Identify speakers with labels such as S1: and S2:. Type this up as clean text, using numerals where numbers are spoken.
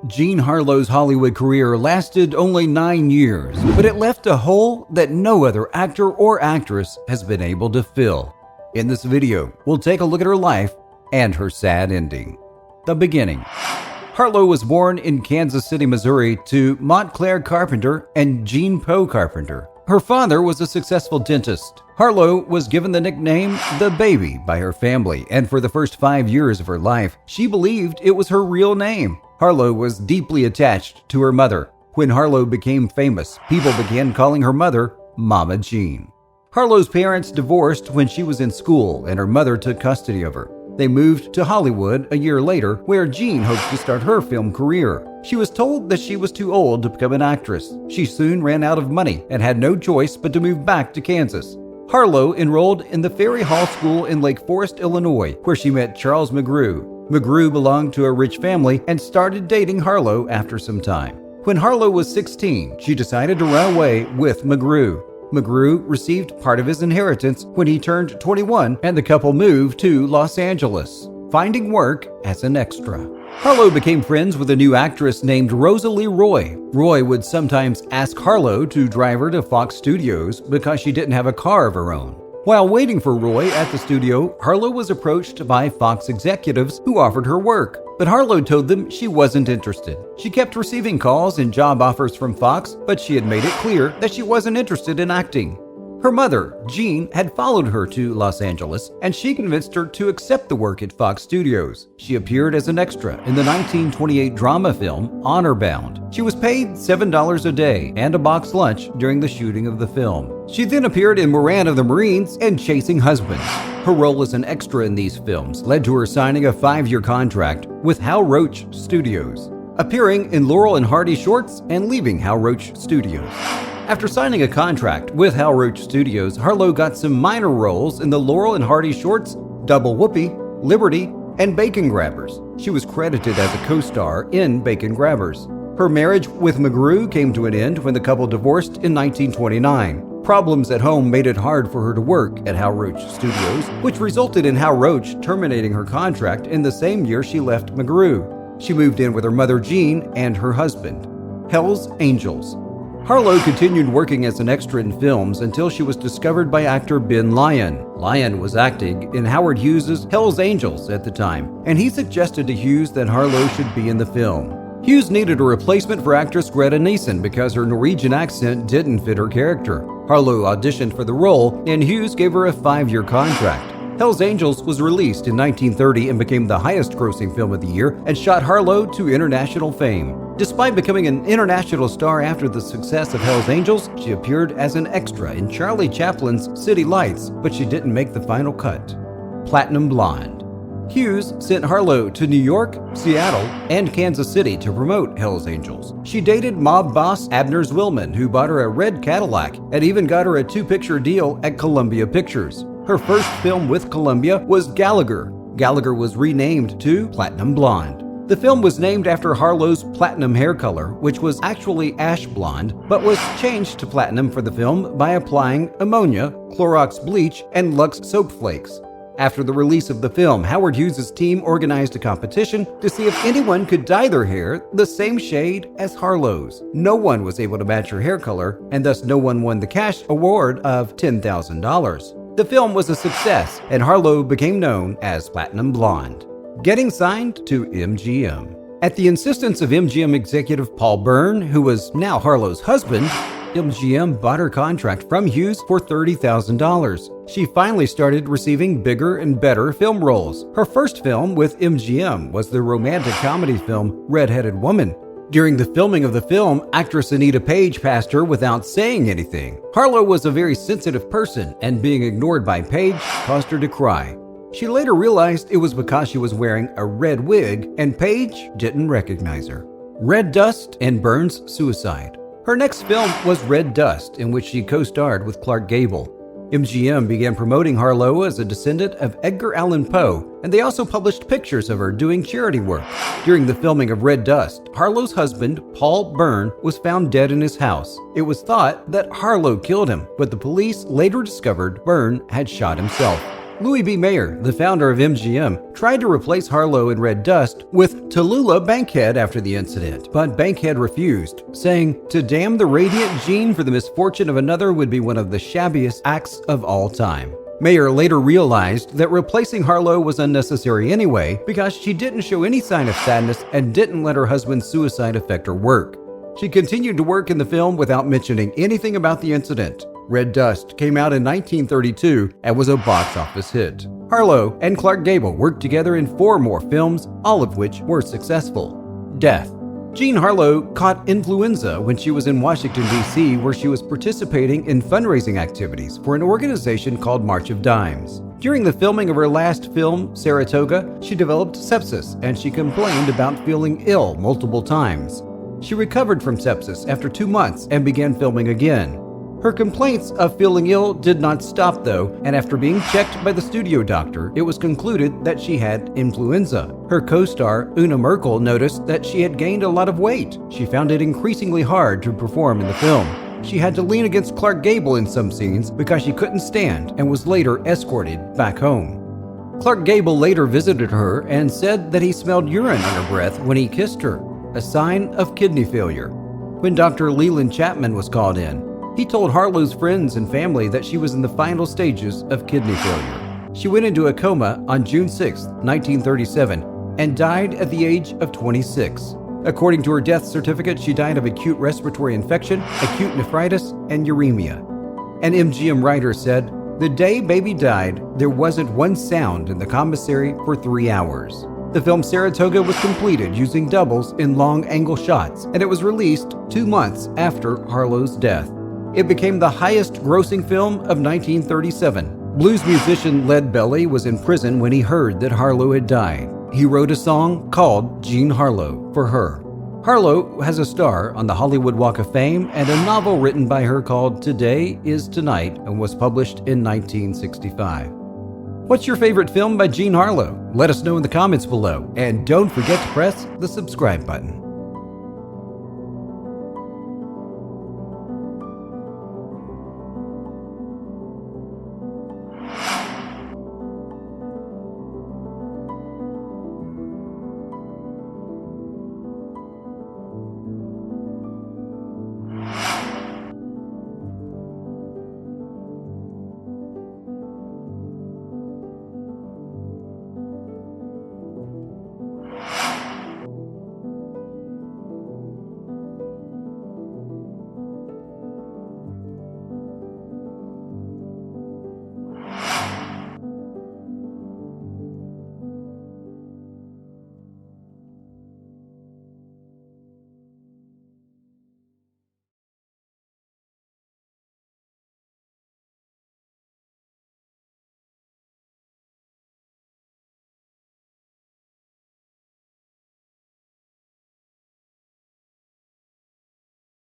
S1: Jean Harlow's Hollywood career lasted only 9 years, but it left a hole that no other actor or actress has been able to fill. In this video, we'll take a look at her life and her sad ending. The beginning. Harlow was born in Kansas City, Missouri to Mont Carpenter and Jean Poe Carpenter. Her father was a successful dentist. Harlow was given the nickname The Baby by her family, and for the first 5 years of her life, she believed it was her real name. Harlow was deeply attached to her mother. When Harlow became famous, people began calling her mother Mama Jean. Harlow's parents divorced when she was in school, and her mother took custody of her. They moved to Hollywood a year later, where Jean hoped to start her film career. She was told that she was too old to become an actress. She soon ran out of money and had no choice but to move back to Kansas. Harlow enrolled in the Ferry Hall School in Lake Forest, Illinois, where she met Charles McGrew. McGrew belonged to a rich family and started dating Harlow after some time. When Harlow was 16, she decided to run away with McGrew. McGrew received part of his inheritance when he turned 21, and the couple moved to Los Angeles, finding work as an extra. Harlow became friends with a new actress named Rosalie Roy. Roy would sometimes ask Harlow to drive her to Fox Studios because she didn't have a car of her own. While waiting for Roy at the studio, Harlow was approached by Fox executives who offered her work, but Harlow told them she wasn't interested. She kept receiving calls and job offers from Fox, but she had made it clear that she wasn't interested in acting. Her mother, Jean, had followed her to Los Angeles, and she convinced her to accept the work at Fox Studios. She appeared as an extra in the 1928 drama film Honor Bound. She was paid $7 a day and a box lunch during the shooting of the film. She then appeared in Moran of the Marines and Chasing Husbands. Her role as an extra in these films led to her signing a 5-year contract with Hal Roach Studios, appearing in Laurel and Hardy shorts and leaving Hal Roach Studios. After signing a contract with Hal Roach Studios, Harlow got some minor roles in the Laurel and Hardy shorts, Double Whoopee, Liberty, and Bacon Grabbers. She was credited as a co-star in Bacon Grabbers. Her marriage with McGrew came to an end when the couple divorced in 1929. Problems at home made it hard for her to work at Hal Roach Studios, which resulted in Hal Roach terminating her contract in the same year she left McGrew. She moved in with her mother Jean and her husband. Hell's Angels. Harlow continued working as an extra in films until she was discovered by actor Ben Lyon. Lyon was acting in Howard Hughes' Hell's Angels at the time, and he suggested to Hughes that Harlow should be in the film. Hughes needed a replacement for actress Greta Nielsen because her Norwegian accent didn't fit her character. Harlow auditioned for the role, and Hughes gave her a 5-year contract. Hell's Angels was released in 1930 and became the highest-grossing film of the year and shot Harlow to international fame. Despite becoming an international star after the success of Hell's Angels, she appeared as an extra in Charlie Chaplin's City Lights, but she didn't make the final cut. Platinum Blonde. Hughes sent Harlow to New York, Seattle, and Kansas City to promote Hell's Angels. She dated mob boss Abner Zwillman, who bought her a red Cadillac and even got her a 2-picture deal at Columbia Pictures. Her first film with Columbia was Gallagher. Gallagher was renamed to Platinum Blonde. The film was named after Harlow's platinum hair color, which was actually ash blonde, but was changed to platinum for the film by applying ammonia, Clorox bleach, and Lux soap flakes. After the release of the film, Howard Hughes' team organized a competition to see if anyone could dye their hair the same shade as Harlow's. No one was able to match her hair color, and thus no one won the cash award of $10,000. The film was a success, and Harlow became known as Platinum Blonde. Getting signed to MGM. At the insistence of MGM executive Paul Byrne, who was now Harlow's husband, MGM bought her contract from Hughes for $30,000. She finally started receiving bigger and better film roles. Her first film with MGM was the romantic comedy film Red-Headed Woman. During the filming of the film, actress Anita Page passed her without saying anything. Harlow was a very sensitive person, and being ignored by Page caused her to cry. She later realized it was because she was wearing a red wig, and Page didn't recognize her. Red Dust and Byrne's Suicide. Her next film was Red Dust, in which she co-starred with Clark Gable. MGM began promoting Harlow as a descendant of Edgar Allan Poe, and they also published pictures of her doing charity work. During the filming of Red Dust, Harlow's husband, Paul Byrne, was found dead in his house. It was thought that Harlow killed him, but the police later discovered Byrne had shot himself. Louis B. Mayer, the founder of MGM, tried to replace Harlow in Red Dust with Tallulah Bankhead after the incident, but Bankhead refused, saying, "To damn the radiant Jean for the misfortune of another would be one of the shabbiest acts of all time." Mayer later realized that replacing Harlow was unnecessary anyway because she didn't show any sign of sadness and didn't let her husband's suicide affect her work. She continued to work in the film without mentioning anything about the incident. Red Dust came out in 1932 and was a box office hit. Harlow and Clark Gable worked together in 4 more films, all of which were successful. Death. Jean Harlow caught influenza when she was in Washington, D.C., where she was participating in fundraising activities for an organization called March of Dimes. During the filming of her last film, Saratoga, she developed sepsis and she complained about feeling ill multiple times. She recovered from sepsis after 2 months and began filming again. Her complaints of feeling ill did not stop though, and after being checked by the studio doctor, it was concluded that she had influenza. Her co-star, Una Merkel, noticed that she had gained a lot of weight. She found it increasingly hard to perform in the film. She had to lean against Clark Gable in some scenes because she couldn't stand and was later escorted back home. Clark Gable later visited her and said that he smelled urine on her breath when he kissed her, a sign of kidney failure. When Dr. Leland Chapman was called in, he told Harlow's friends and family that she was in the final stages of kidney failure. She went into a coma on June 6, 1937, and died at the age of 26. According to her death certificate, she died of acute respiratory infection, acute nephritis, and uremia. An MGM writer said, "The day baby died, there wasn't one sound in the commissary for 3 hours." The film Saratoga was completed using doubles in long-angle shots, and it was released 2 months after Harlow's death. It became the highest-grossing film of 1937. Blues musician Led Belly was in prison when he heard that Harlow had died. He wrote a song called Jean Harlow for her. Harlow has a star on the Hollywood Walk of Fame and a novel written by her called Today is Tonight and was published in 1965. What's your favorite film by Jean Harlow? Let us know in the comments below, and don't forget to press the subscribe button.